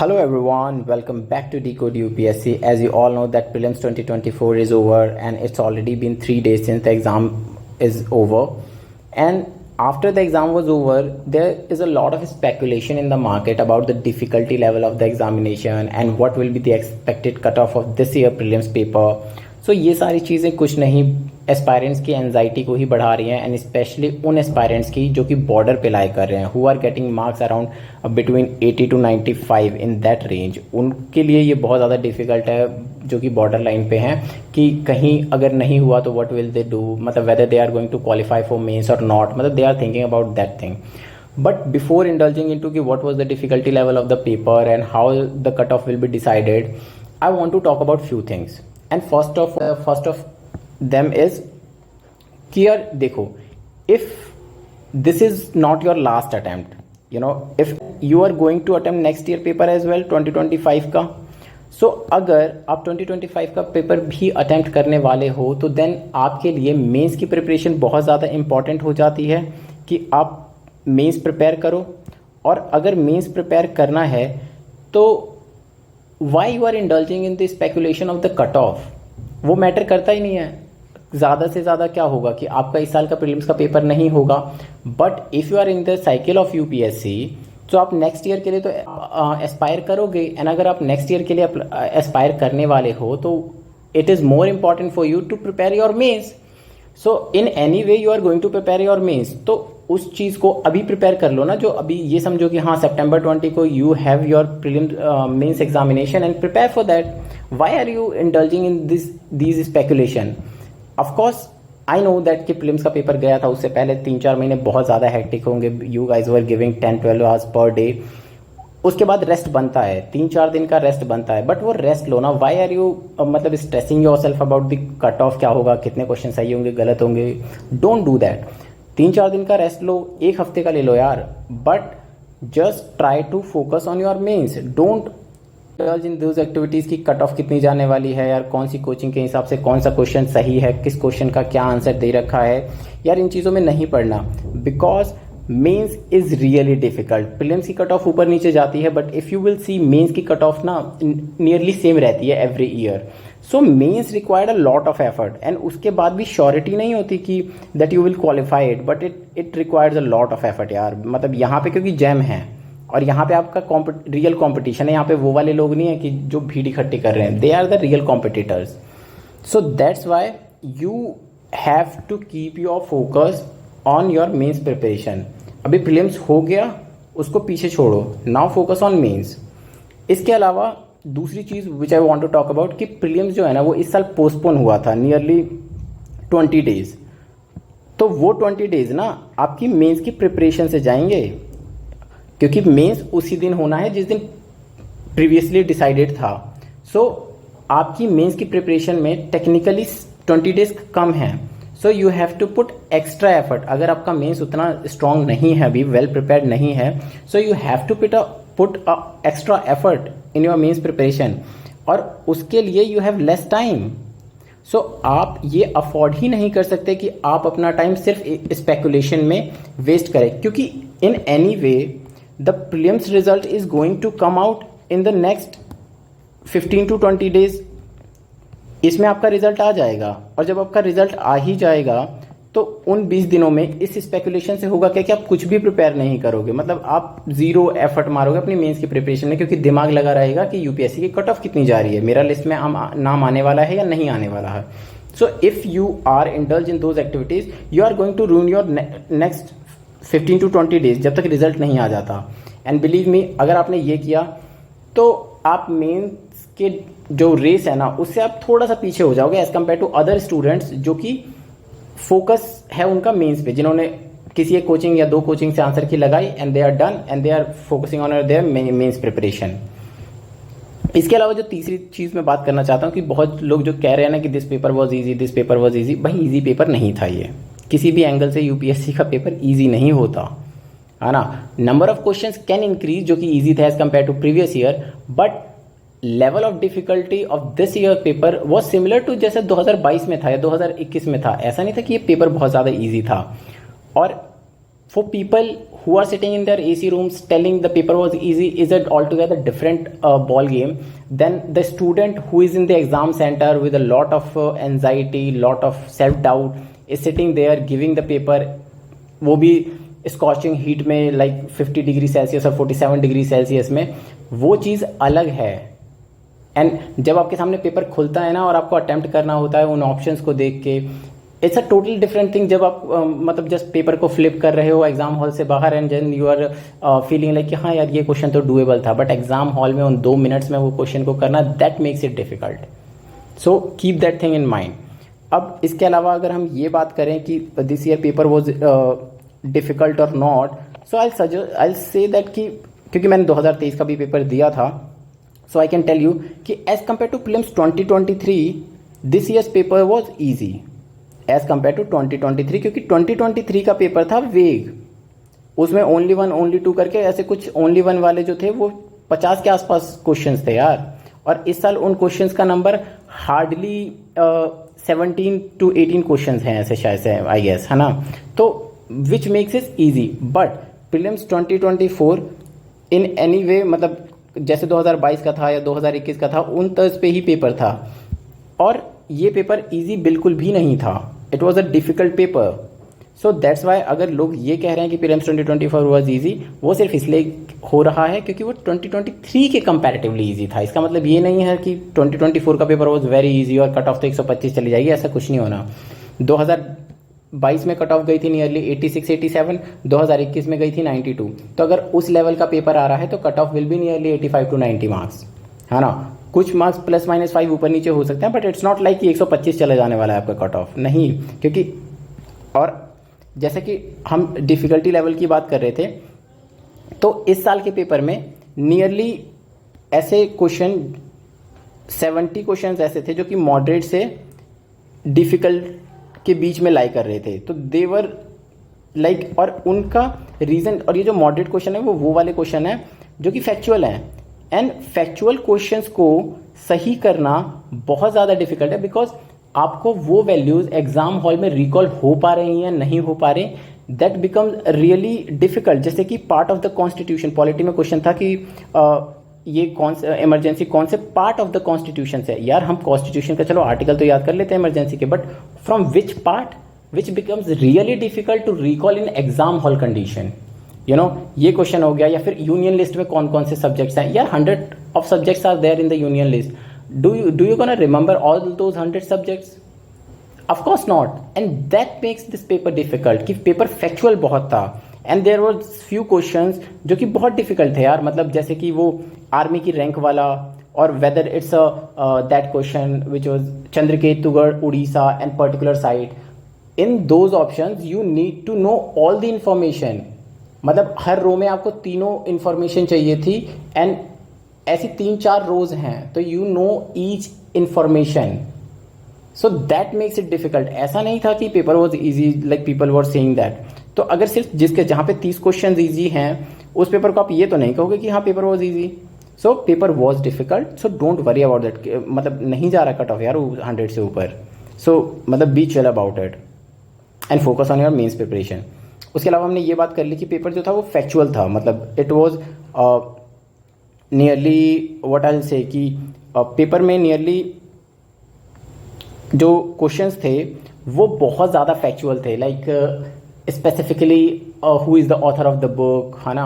Hello everyone, welcome back to Decode UPSC. As you all know that prelims 2024 is over and it's already been 3 days since the exam is over. And after the exam was over, there is a lot of speculation in the market about the difficulty level of the examination and what will be the expected cutoff of this year prelims paper. So ये सारी चीज़ें कुछ नहीं aspirants की anxiety को ही बढ़ा रही हैं एंड स्पेशली उन एस्पायरेंट्स की जो कि बॉर्डर पे लाई कर रहे हैं who are getting marks around between 80 to 95 in that range. उनके लिए ये बहुत ज़्यादा डिफिकल्ट है जो कि बॉर्डर लाइन पे हैं कि कहीं अगर नहीं हुआ तो व्हाट विल दे डू, मतलब whether they are going to qualify for mains और नॉट, मतलब they are thinking about that thing. But before indulging into what was the difficulty level of the paper and how the cutoff will be decided, I want to talk about few things. And first of them is कि यार देखो, if this is not your last attempt, you know, if you are going to attempt next year paper as well 2025 का, so अगर आप 2025 का paper भी attempt करने वाले हो तो देन आपके लिए मेंस की प्रिपरेशन बहुत ज़्यादा इंपॉर्टेंट हो जाती है कि आप मेंस प्रिपेयर करो. और अगर मेंस प्रिपेयर करना है तो why you are indulging in the speculation of the cut off, वो मैटर करता ही नहीं है. ज़्यादा से ज़्यादा क्या होगा कि आपका इस साल का प्रीलिम्स का पेपर नहीं होगा, but if you are in the cycle of UPSC तो आप नेक्स्ट ईयर के लिए तो एस्पायर करोगे. एंड अगर आप नेक्स्ट ईयर के लिए एस्पायर करने वाले हो तो it is more important for you to prepare your mains. So in any way you are going to prepare your mains, तो उस चीज़ को अभी प्रिपेयर कर लो ना. जो अभी ये समझो कि हाँ सितंबर 20 को you have your prelims mains examination and prepare for that. Why are you indulging in these speculation? Of course I know that कि प्रीलिम्स का पेपर गया था, उससे पहले 3-4 महीने बहुत ज़्यादा हेक्टिक होंगे. You guys were giving 10-12 hours per day. उसके बाद रेस्ट बनता है, 3-4 दिन का रेस्ट बनता है, बट वो रेस्ट लो ना. वाई आर यू मतलब stressing your self about the cut of, क्या होगा, कितने क्वेश्चन सही होंगे गलत होंगे. Don't do that. 3-4 दिन का रेस्ट लो, 1 हफ्ते का ले लो यार, but just try to focus on your mains. Don't indulge in those activities की कट ऑफ कितनी जाने वाली है यार, कौन सी कोचिंग के हिसाब से कौन सा क्वेश्चन सही है, किस क्वेश्चन का क्या आंसर दे रखा है यार, इन चीज़ों में नहीं पढ़ना. Because mains is really difficult. Prelims की कट ऑफ ऊपर नीचे जाती है, but if you will see mains की कट ऑफ ना नियरली सेम रहती है every year. So mains required a lot of effort and उसके बाद भी श्योरिटी नहीं होती कि that you will qualify it, but it requires a lot of effort यार. मतलब यहाँ पे क्योंकि जैम है और यहाँ पे आपका रियल कॉम्पिटिशन है. यहाँ पे वो वाले लोग नहीं है कि जो भीड़ इकट्ठी कर रहे हैं, they are the real competitors. So that's why you have to keep your focus on your mains preparation. अभी प्रीलिम्स हो गया, उसको पीछे छोड़ो, नाउ फोकस ऑन मेंस. इसके अलावा दूसरी चीज़ which I want to talk about कि प्रीलिम्स जो है ना वो इस साल पोस्टपोन हुआ था नियरली 20 डेज. तो वो 20 डेज ना आपकी मेंस की प्रिपरेशन से जाएंगे, क्योंकि मेंस उसी दिन होना है जिस दिन प्रीवियसली डिसाइडेड था. सो आपकी मेंस की प्रिपरेशन में टेक्निकली 20 डेज कम है. So you have to put extra effort. अगर आपका मेंस उतना स्ट्रांग नहीं है, अभी वेल प्रिपेयर्ड नहीं है, so you have to put extra effort in your mains preparation. और उसके लिए यू हैव लेस टाइम. सो आप ये अफोर्ड ही नहीं कर सकते कि आप अपना टाइम सिर्फ स्पेकुलेशन में वेस्ट करें, क्योंकि in any way the prelims result is going to come out in the next 15 to 20 days. इसमें आपका रिजल्ट आ जाएगा, और जब आपका रिजल्ट आ ही जाएगा तो उन 20 दिनों में इस स्पेकुलेशन से होगा क्या कि आप कुछ भी प्रिपेयर नहीं करोगे. मतलब आप जीरो एफर्ट मारोगे अपनी मेंस की प्रिपरेशन में, क्योंकि दिमाग लगा रहेगा कि यूपीएससी की कट ऑफ कितनी जा रही है, मेरा लिस्ट में नाम आने वाला है या नहीं आने वाला है. So if you are indulge in those activities you are going to ruin your next 15 to 20 days जब तक रिजल्ट नहीं आ जाता. एंड बिलीव मी, अगर आपने ये किया तो आप मेंस के जो रेस है ना उससे आप थोड़ा सा पीछे हो जाओगे as compare to other students जो कि फोकस है उनका मेंस पे, जिन्होंने किसी एक कोचिंग या 2 कोचिंग से आंसर की लगाई and they are done and they are focusing on their mains preparation. इसके अलावा जो तीसरी चीज़ मैं बात करना चाहता हूँ कि बहुत लोग जो कह रहे हैं ना कि this paper was easy, this paper was easy. भाई ईजी पेपर नहीं था ये, किसी भी एंगल से यूपीएससी का पेपर ईजी नहीं होता है ना. Number of questions can increase, जो कि ईजी था as compare to previous year, but level of difficulty of this year paper was similar to जैसे 2022 में था या 2021 में था. ऐसा नहीं था कि ये पेपर बहुत ज़्यादा ईजी था. और for people who are sitting in their AC rooms telling the paper was easy is it altogether different ball game than the student who is in the exam center with a lot of anxiety, lot of self doubt, is sitting there giving the paper, वो भी scorching heat में like 50 degree Celsius और 47 degree Celsius में, वो चीज़ अलग है। And जब आपके सामने पेपर खुलता है ना और आपको अटेम्प्ट करना होता है उन ऑप्शंस को देख के, it's a totally different thing. जब आप मतलब जस्ट पेपर को फ्लिप कर रहे हो एग्जाम हॉल से बाहर and then you are feeling like कि हाँ यार ये क्वेश्चन तो डूएबल था, बट एग्जाम हॉल में उन 2 मिनट्स में वो क्वेश्चन को करना, that makes it difficult. So keep that thing in mind. अब इसके अलावा अगर हम ये बात करें कि this year paper was difficult or not, so I say that कि क्योंकि मैंने 2023 का भी पेपर दिया था, so I can tell you कि as compare to prelims 2023 this year's paper was easy as compare to 2023, क्योंकि 2023 का पेपर था वेग, उसमें ओनली 1 ओनली 2 करके ऐसे कुछ ओनली 1 वाले जो थे वो 50 के आसपास क्वेश्चंस थे यार। और इस साल उन क्वेश्चंस का नंबर हार्डली 17 to 18 क्वेश्चंस हैं ऐसे शायद से, आई गेस, है ना। तो विच makes it easy, but prelims 2024 in any वे, मतलब जैसे 2022 का था या 2021 का था उन तर्ज पे ही पेपर था, और ये पेपर इजी बिल्कुल भी नहीं था। It was a difficult paper. So that's Y अगर लोग ये कह रहे हैं कि प्रीलिम्स 2024 वॉज ईजी, वो सिर्फ इसलिए हो रहा है क्योंकि वो 2023 के कंपैरेटिवली ईजी था। इसका मतलब ये नहीं है कि 2024 का पेपर वॉज वेरी ईजी और कट ऑफ तो 125 चली जाएगी, ऐसा कुछ नहीं होना। 2022 में कट ऑफ गई थी नियरली 86-87, 2021 में गई थी 92। तो अगर उस लेवल का पेपर आ रहा है तो cut off will be nearly 85 to 90 marks, है ना। कुछ मार्क्स +-5 ऊपर नीचे हो सकते हैं, बट इट्स नॉट लाइक कि 125 चले जाने वाला है आपका कट ऑफ, नहीं। क्योंकि और जैसे कि हम डिफ़िकल्टी लेवल की बात कर रहे थे, तो इस साल के पेपर में नियरली ऐसे क्वेश्चन 70 क्वेश्चन ऐसे थे जो कि मॉडरेट से डिफ़िकल्ट के बीच में लाई कर रहे थे। तो देवर लाइक, और उनका रीज़न, और ये जो मॉडरेट क्वेश्चन है वो वाले क्वेश्चन है जो कि फैक्चुअल हैं। एंड फैक्चुअल क्वेश्चंस को सही करना बहुत ज़्यादा डिफिकल्ट है, बिकॉज आपको वो वैल्यूज़ एग्जाम हॉल में रिकॉल हो पा रही हैं नहीं हो पा रहे, दैट बिकम्स रियली डिफिकल्ट। जैसे कि part of the constitution, polity में क्वेश्चन था कि ये कौन सा इमरजेंसी कौन से पार्ट ऑफ द कॉन्स्टिट्यूशन से। यार हम कॉन्स्टिट्यूशन का चलो आर्टिकल तो याद कर लेते हैं इमरजेंसी के, but from which part, which becomes really difficult to recall in exam hall condition. You know, ये क्वेश्चन हो गया। या फिर यूनियन लिस्ट में कौन कौन से सब्जेक्ट्स हैं। यार 100 of subjects are there in the union list, do you gonna remember all those 100 subjects? Of course not. And that makes this paper difficult कि पेपर फैक्चुअल बहुत था, and there was few questions जो कि बहुत difficult थे यार। मतलब जैसे कि वो आर्मी की रैंक वाला, और whether it's that question which was Chandraketugarh Orissa and particular site. In those options you need to know all the information. मतलब हर रो में आपको तीनों इंफॉर्मेशन चाहिए थी, एंड ऐसी 3-4 रोज हैं, तो you know each information. So that makes it difficult. ऐसा नहीं था कि paper was easy like people were saying that. तो अगर सिर्फ जिसके जहाँ पे 30 क्वेश्चन ईजी हैं उस पेपर को आप ये तो नहीं कहोगे कि हाँ paper was easy. So paper was difficult, so don't worry about that. मतलब नहीं जा रहा कट ऑफ यार 100 से ऊपर। सो मतलब be chill about it and focus on your mains preparation. उसके अलावा हमने ये बात कर ली कि पेपर जो था वो फैक्चुअल था। मतलब it was nearly what I will say कि पेपर में नियरली जो क्वेश्चंस थे वो बहुत ज़्यादा फैक्चुअल थे। Like specifically who is the author of the book, है ना,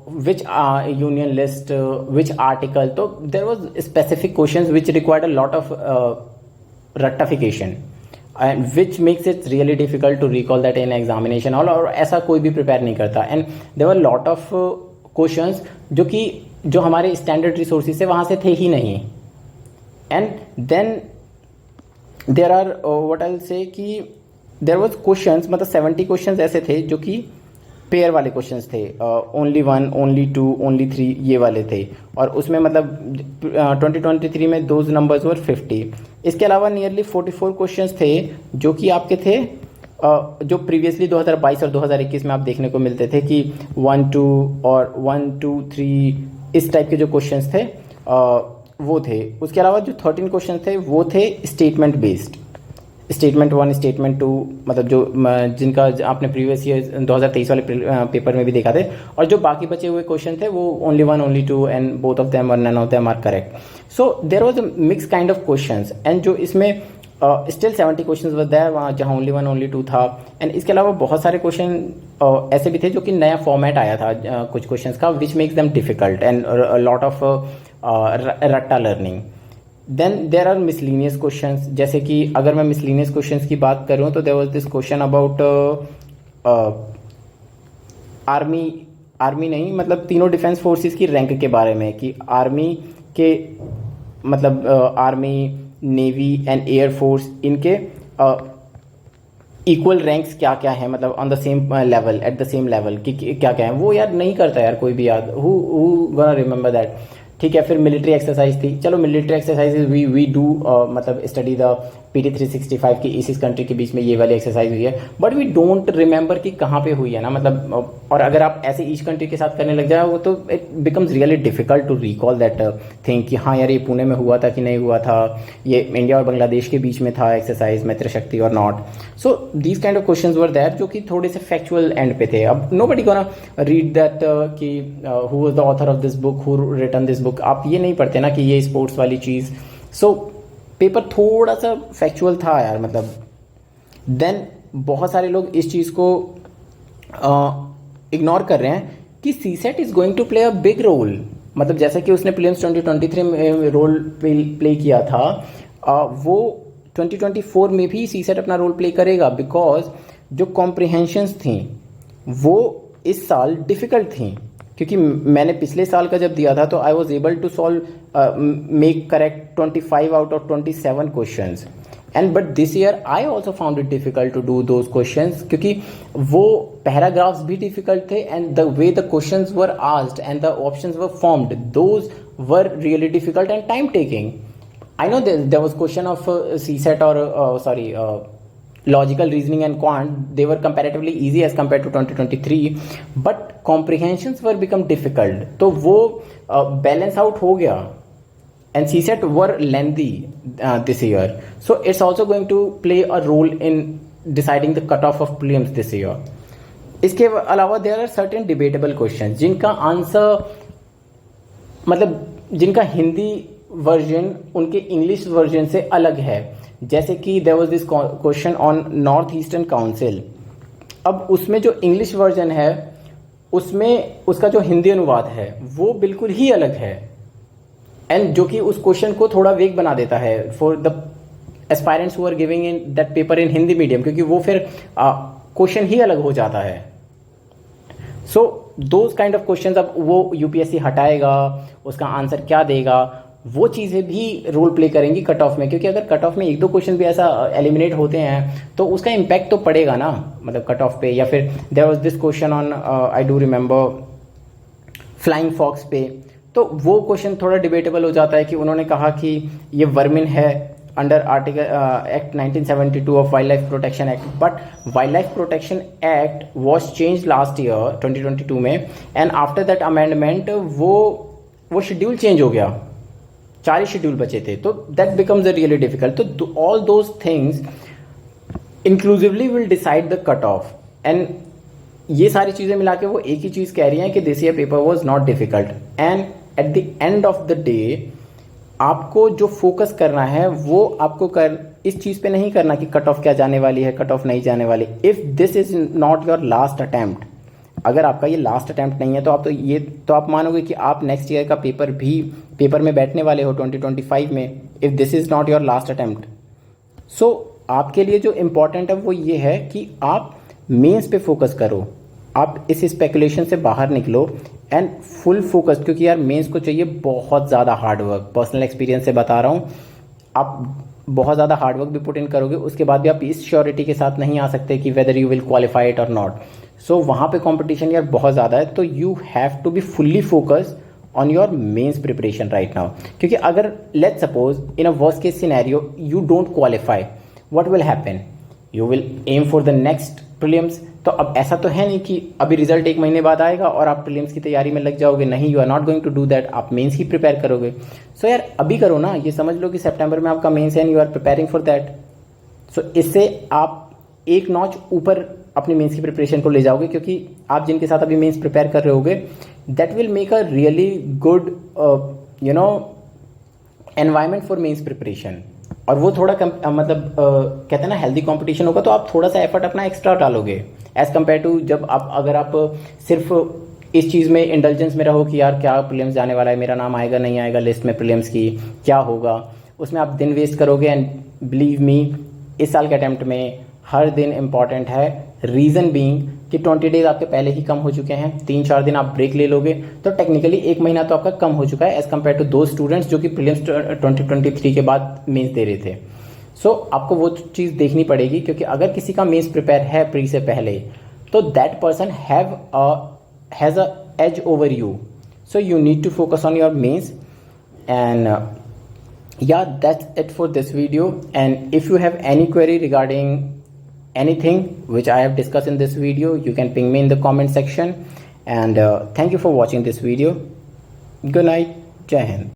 which union list, which article. तो there was specific questions which required a lot of rectification, and which makes it really difficult to recall that in examination hall. और ऐसा कोई भी prepare नहीं करता। And there were lot of questions जो हमारे standard resources से वहाँ से थे ही नहीं। And then there are what I will say कि देर वॉज क्वेश्चंस, मतलब 70 क्वेश्चंस ऐसे थे जो कि पेयर वाले क्वेश्चंस थे, ओनली 1, ओनली 2, ओनली 3 ये वाले थे। और उसमें मतलब 2023 में दोज नंबर्स वर 50। इसके अलावा नियरली 44 क्वेश्चंस थे जो कि आपके थे जो प्रीवियसली 2022 और 2021 में आप देखने को मिलते थे कि 1, 2 और 1, 2, 3 इस टाइप के जो क्वेश्चंस थे वो थे। उसके अलावा जो 13 क्वेश्चन थे वो थे स्टेटमेंट बेस्ड। स्टेटमेंट 1 स्टेटमेंट 2 मतलब जो जिनका आपने प्रीवियस ईयर 2023 वाले पेपर में भी देखा थे, और जो बाकी बचे हुए क्वेश्चन थे वो only 1 only 2 and both of them or none of them are correct. So there was a mix kind of questions and जो इसमें स्टिल 70 क्वेश्चंस वर देयर वहाँ जहाँ ओनली 1 ओनली 2 था। एंड इसके अलावा बहुत सारे क्वेश्चन ऐसे भी थे जो कि नया फॉर्मेट आया था कुछ क्वेश्चंस का, which makes them difficult and lot of रट्टा learning. Then there are miscellaneous questions, जैसे कि अगर मैं मिसलीनियस क्वेश्चंस की बात करूं तो there was this question about army नहीं मतलब तीनों डिफेंस फोर्सेस की रैंक के बारे में, कि आर्मी के मतलब army navy and air force इनके इक्वल रैंक्स क्या क्या है, मतलब on the same level at the same level कि क्या क्या है। वो यार नहीं करता यार कोई भी याद, हु गोना रिमेंबर दैट। ठीक है, फिर मिलिट्री एक्सरसाइज थी, चलो मिलिट्री एक्सरसाइजेज वी डू मतलब स्टडी द PT 365 की इस कंट्री के बीच में ये वाली एक्सरसाइज हुई है, बट वी डोंट रिमेंबर कि कहाँ पे हुई है ना, मतलब और अगर आप ऐसे ईच कंट्री के साथ करने लग जाए वो तो it becomes really difficult to recall that thing कि हाँ यार ये पुणे में हुआ था कि नहीं हुआ था, ये इंडिया और बांग्लादेश के बीच में था एक्सरसाइज मित्र शक्ति और not. So these kind of questions were there जो कि थोड़े से फैक्चुअल एंड पे थे। अब नोबडी गोना रीड दैट कि who was the author of this book, who written this book, आप ये नहीं पढ़ते ना कि ये स्पोर्ट्स वाली चीज़। सो पेपर थोड़ा सा फैक्चुअल था यार मतलब। देन बहुत सारे लोग इस चीज़ को इग्नोर कर रहे हैं कि CSAT is going to play a big role, मतलब जैसा कि उसने प्रीलिम्स 2023 में रोल प्ले किया था वो 2024 में भी सीसेट अपना रोल प्ले करेगा, बिकॉज जो कॉम्प्रिहेंशंस थी वो इस साल डिफ़िकल्ट थी। क्योंकि मैंने पिछले साल का जब दिया था तो I was able to solve make correct 25 out of 27 questions, and but this year I also found it difficult to do those questions, क्योंकि वो पैराग्राफ्स भी डिफिकल्ट थे and the way the questions were asked and the options were formed those were really difficult and time taking. I know there was question of CSET or logical reasoning and quant. They were comparatively easy as compared to 2023, but comprehensions were become difficult. तो वो balance out हो गया, and CSET were lengthy this year. So it's also going to play a role in deciding the cutoff of prelims this year. इसके अलावा there are certain debatable questions जिनका answer मतलब जिनका Hindi version उनके English version से अलग है, जैसे कि there was this question on north eastern council. अब उसमें जो इंग्लिश वर्जन है उसमें उसका जो हिंदी अनुवाद है वो बिल्कुल ही अलग है, एंड जो कि उस क्वेश्चन को थोड़ा वेग बना देता है for the aspirants who are giving in that paper in Hindi medium, क्योंकि वो फिर क्वेश्चन ही अलग हो जाता है। So those kind of questions अब वो यूपीएससी हटाएगा, उसका आंसर क्या देगा, वो चीज़ें भी रोल प्ले करेंगी कट ऑफ में, क्योंकि अगर कट ऑफ में एक दो क्वेश्चन भी ऐसा एलिमिनेट होते हैं तो उसका इम्पैक्ट तो पड़ेगा ना, मतलब कट ऑफ पे। या फिर there was this question on I do remember flying fox पे, तो वो क्वेश्चन थोड़ा डिबेटेबल हो जाता है कि उन्होंने कहा कि ये वर्मिन है under article act 1972 of wild life protection act, but wild life protection act was change last year 2022 में, एंड आफ्टर दैट अमेंडमेंट वो शेड्यूल चेंज हो गया, 4 ही शेड्यूल बचे थे, तो दैट बिकम्स रियली डिफिकल्ट। तो all those things inclusively will decide the cut of, and ये सारी चीज़ें मिला के वो एक ही चीज़ कह रही हैं कि this year paper was not difficult. And at the end of the day आपको जो फोकस करना है वो आपको इस चीज़ पे नहीं करना कि कट ऑफ क्या जाने वाली है, कट ऑफ नहीं जाने वाली। If this is not your last attempt, अगर आपका ये लास्ट अटैम्प्ट नहीं है तो आप मानोगे कि आप नेक्स्ट ईयर का पेपर में बैठने वाले हो 2025 में, if this is not your last attempt. So आपके लिए जो इम्पॉर्टेंट है वो ये है कि आप मेंस पे फोकस करो, आप इस स्पेकुलेशन से बाहर निकलो एंड फुल फोकस, क्योंकि यार मेंस को चाहिए बहुत ज़्यादा हार्डवर्क। पर्सनल एक्सपीरियंस से बता रहा हूँ, आप बहुत ज़्यादा हार्डवर्क भी पुट इन करोगे, उसके बाद भी आप इस श्योरिटी के साथ नहीं आ सकते कि whether you will qualify it और नॉट। सो वहाँ पे कंपटीशन यार बहुत ज़्यादा है, तो you have to be fully focused on your mains preparation right now. क्योंकि अगर let's suppose in a worst case scenario you don't qualify, what will happen, you will aim for the next prelims. तो अब ऐसा तो है नहीं कि अभी रिजल्ट 1 महीने बाद आएगा और आप प्रीलिम्स की तैयारी में लग जाओगे, नहीं, you are not going to do that, आप मेंस ही प्रिपेयर करोगे। सो यार अभी करो ना, ये समझ लो कि सितंबर में आपका मेंस है and you are preparing for that. So इससे आप एक नॉच ऊपर अपनी मेंस की प्रिपरेशन को ले जाओगे, क्योंकि आप जिनके साथ अभी मेंस प्रिपेयर कर रहे होगे, that will make a really good environment for mains preparation. और वो थोड़ा कहते हैं ना, हेल्दी कंपटीशन होगा, तो आप थोड़ा सा एफर्ट अपना एक्स्ट्रा डालोगे एज कम्पेयर टू जब आप अगर आप सिर्फ इस चीज़ में इंडल्जेंस में रहो कि यार क्या प्रीलिम्स जाने वाला है, मेरा नाम आएगा नहीं आएगा लिस्ट में प्रीलिम्स की, क्या होगा, उसमें आप दिन वेस्ट करोगे। एंड बिलीव मी, इस साल के अटेम्प्ट में हर दिन इंपॉर्टेंट है। रीज़न बीइंग कि 20 डेज आपके पहले ही कम हो चुके हैं, 3-4 दिन आप ब्रेक ले लोगे तो टेक्निकली 1 महीना तो आपका कम हो चुका है एज कम्पेयर टू दो स्टूडेंट्स जो कि प्रीलिम्स 2023 के बाद मेंस दे रहे थे। सो आपको वो चीज़ देखनी पड़ेगी, क्योंकि अगर किसी का मेंस प्रिपेयर है प्री से पहले, तो that person has a edge over you. So you need to focus on your mains. And yeah, that's it for this video. And if you have any query regarding anything which I have discussed in this video, you can ping me in the comment section. And thank you for watching this video. Good night. Jai Hind.